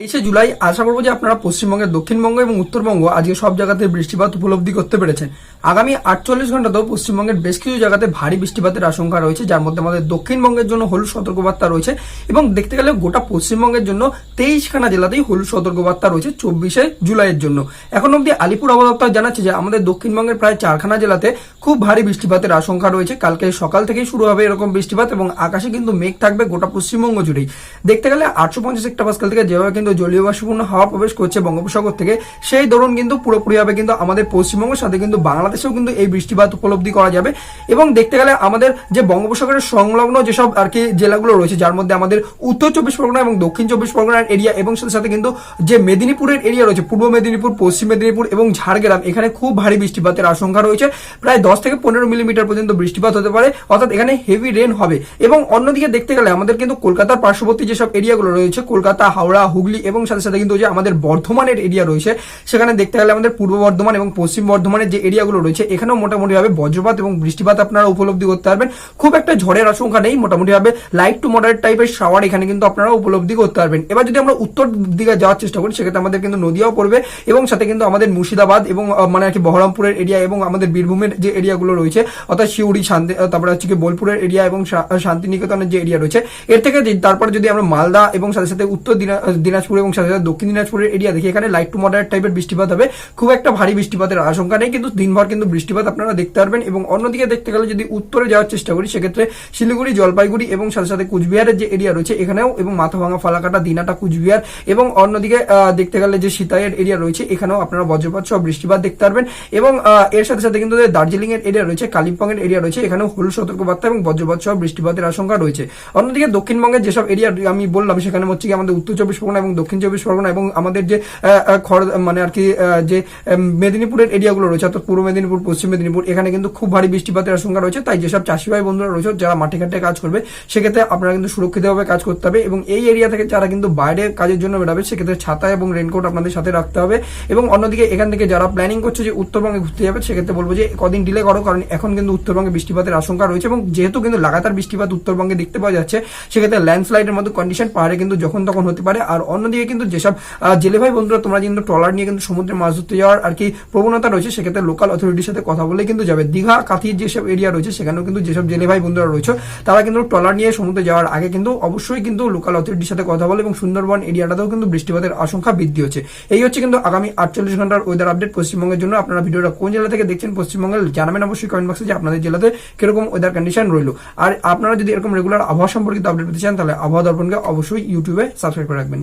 জুলাই আশা করবো যে আপনারা পশ্চিমবঙ্গের দক্ষিণবঙ্গ এবং উত্তরবঙ্গ আজকে সব জায়গাতে বৃষ্টিপাত উপলব্ধি করতে পেরেছেন। আগামী 48 ঘন্টাতেও পশ্চিমবঙ্গের বেশ কিছু জায়গাতে ভারী বৃষ্টিপাতের আশঙ্কা রয়েছে, যার মধ্যে আমাদের দক্ষিণবঙ্গের জন্য হলুদ সতর্কবার্তা রয়েছে এবং দেখতে গেলে গোটা পশ্চিমবঙ্গের জন্য 23খানা জেলাতেই হলুদ সতর্কবার্তা রয়েছে 24শে জুলাইয়ের জন্য। এখন অব্দি আলিপুর আবহাওয়া দপ্তর জানাচ্ছে যে আমাদের দক্ষিণবঙ্গের প্রায় 4খানা জেলাতে খুব ভারী বৃষ্টিপাতের আশঙ্কা রয়েছে। কালকে সকাল থেকেই শুরু হবে এরকম বৃষ্টিপাত এবং আকাশে কিন্তু মেঘ থাকবে গোটা পশ্চিমবঙ্গ জুড়েই। দেখতে গেলে 850 হেক্টোপাস্কাল থেকে যেভাবে কিন্তু জলীয় বাষ্পপূর্ণ হাওয়া প্রবেশ করছে বঙ্গোপসাগর থেকে, সেই দরুন কিন্তু পুরোপুরিভাবে কিন্তু আমাদের পশ্চিমবঙ্গের সাথে কিন্তু বাংলাদেশেও কিন্তু এই বৃষ্টিপাত উপলব্ধি করা যাবে। এবং দেখতে গেলে আমাদের যে বঙ্গোপসাগরের সংলগ্ন যেসব আর কি জেলাগুলো রয়েছে, যার মধ্যে আমাদের উত্তর 24 পরগনা এবং দক্ষিণ 24 পরগনার এরিয়া এবং সাথে সাথে কিন্তু যে মেদিনীপুরের এরিয়া রয়েছে, পূর্ব মেদিনীপুর, পশ্চিম মেদিনীপুর এবং ঝাড়গ্রাম, এখানে খুব ভারী বৃষ্টিপাতের আশঙ্কা রয়েছে। প্রায় 10 থেকে 15 মিলিমিটার পর্যন্ত বৃষ্টিপাত হতে পারে, অর্থাৎ এখানে হেভি রেন হবে। এবং অন্যদিকে দেখতে গেলে আমাদের কিন্তু কলকাতার পার্শ্ববর্তী যেসব এরিয়াগুলো রয়েছে, কলকাতা, হাওড়া, হুগলি এবং সাথে সাথে কিন্তু যে আমাদের বর্ধমানের এরিয়া রয়েছে, সেখানে দেখতে গেলে আমাদের পূর্ব বর্ধমান এবং পশ্চিম বর্ধমানের যে এরিয়াগুলো রয়েছে, এখানেও মোটামুটি ভাবে বজ্রপাত এবং বৃষ্টিপাত আপনারা উপলব্ধি করতে পারবেন। খুব একটা ঝড়ের আশঙ্কা নেই, মোটামুটি ভাবে লাইট টু মডারেট টাইপের শাওয়ার এখানে কিন্তু আপনারা উপলব্ধি করতে পারবেন। এবার যদি আমরা উত্তর দিকে যাওয়ার চেষ্টা করি, সেক্ষেত্রে আমাদের কিন্তু নদিয়াও পড়বে এবং সাথে কিন্তু আমাদের মুর্শিদাবাদ এবং মানে আর কি বহরমপুরের এরিয়া এবং আমাদের বীরভূমের যে এরিয়াগুলো রয়েছে, অর্থাৎ শিউড়ি, তারপরে হচ্ছে কি বোলপুরের এরিয়া এবং শান্তিনিকেতনের যে এরিয়া রয়েছে, এর থেকে তারপরে যদি আমরা মালদা এবং সাথে সাথে উত্তর দিনাজপুর এবং সাথে সাথে দক্ষিণ দিনাজপুরের এরিয়া দেখি, এখানে লাইট টু মডারেট টাইপের বৃষ্টিপাত হবে। খুব একটা ভারী বৃষ্টিপাতের আশঙ্কা নেই, কিন্তু দিনভর কিন্তু বৃষ্টিপাত আপনারা দেখতে পারবেন। এবং অন্যদিকে দেখতে গেলে যদি উত্তরে যাওয়ার চেষ্টা করি, সেক্ষেত্রে শিলিগুড়ি, জলপাইগুড়ি এবং সাথে সাথে কুচবিহারের যে এরিয়া রয়েছে, এখানেও এবং মাথাভাঙা, ফালাকাটা, দিনাটা, কুচবিহার এবং অন্যদিকে দেখতে গেলে যে সিতাইয়ের এরিয়া রয়েছে, এখানেও আপনারা বজ্রপাত সহ বৃষ্টিপাত দেখতে পারবেন। এবং এর সাথে সাথে কিন্তু দার্জিলিং এর এরিয়া রয়েছে, কালিম্পং এর এরিয়া রয়েছে, এখানেও হলুদ সতর্কবার্তা এবং বজ্রপাত সহ বৃষ্টিপাতের আশঙ্কা রয়েছে। অন্যদিকে দক্ষিণবঙ্গের যেসব এরিয়া আমি বললাম, সেখানে হচ্ছে কি আমাদের উত্তর 24 পরগনা এবং দক্ষিণ 24 পরগনা এবং আমাদের যে মানে আর কি যে মেদিনীপুরের এরিয়াগুলো রয়েছে, অর্থাৎ পূর্ব মেদিনীপুর, পশ্চিম মেদিনীপুর, এখানে কিন্তু খুব ভারী বৃষ্টিপাতের আশঙ্কা রয়েছে। তাই যেসব চাষি ভাই বন্ধুরা রয়েছে, যারা মাঠে ঘাটে কাজ করবে, সেক্ষেত্রে আপনারা কিন্তু সুরক্ষিতভাবে কাজ করতে হবে। এবং এই এরিয়া থেকে যারা কিন্তু বাইরে কাজের জন্য বেরোবে, সেক্ষেত্রে ছাতা এবং রেনকোট আপনাদের সাথে রাখতে হবে। এবং অন্যদিকে এখান থেকে যারা প্ল্যানিং করছে যে উত্তরবঙ্গে ঘুরতে যাবে, সেক্ষেত্রে বলবো যে কদিন ডিলে করো, কারণ এখন কিন্তু উত্তরবঙ্গে বৃষ্টিপাতের আশঙ্কা রয়েছে। এবং যেহেতু কিন্তু লাগাতার বৃষ্টিপাত উত্তরবঙ্গে দেখতে পাওয়া যাচ্ছে, সেক্ষেত্রে ল্যান্ডস্লাইডের মতো কন্ডিশন পাহাড়ে কিন্তু যখন তখন হতে পারে। আর অন্যদিকে কিন্তু যেসব জেলে ভাই বন্ধুরা তোমরা কিন্তু ট্রলার নিয়ে কিন্তু সমুদ্রে মাছ ধরতে যাওয়ার আর কি প্রবণতা রয়েছে, সেক্ষেত্রে লোকাল অথরিটির সাথে কথা বলে কিন্তু যাবে। দীঘা, কাঁথির যেসব এরিয়া রয়েছে, সেখানেও কিন্তু যেসব জেলে ভাই বন্ধুরা রয়েছে, তারা কিন্তু ট্রলার নিয়ে সমুদ্রে যাওয়ার আগে কিন্তু অবশ্যই কিন্তু লোকাল অথরিটির সাথে কথা বলে। এবং সুন্দরবন এরিয়াটাতেও কিন্তু বৃষ্টিপাতের আশঙ্কা বৃদ্ধি হচ্ছে। এই হচ্ছে কিন্তু আগামী 48 ঘন্টার ওয়েদার আপডেট পশ্চিমবঙ্গের জন্য। আপনারা ভিডিওটা কোন জেলা থেকে দেখছেন পশ্চিমবঙ্গের জানাবেন অবশ্যই কমেন্ট বক্সে, যে আপনাদের জেলাতে কিরকম ওয়েদার কন্ডিশন রইল। আর আপনারা যদি এরকম রেগুলার আবহাওয়া সম্পর্কিত আপডেট পেতে চান, তাহলে আবহাওয়া দর্পণকে অবশ্যই ইউটিউবে সাবস্ক্রাইব করে রাখবেন।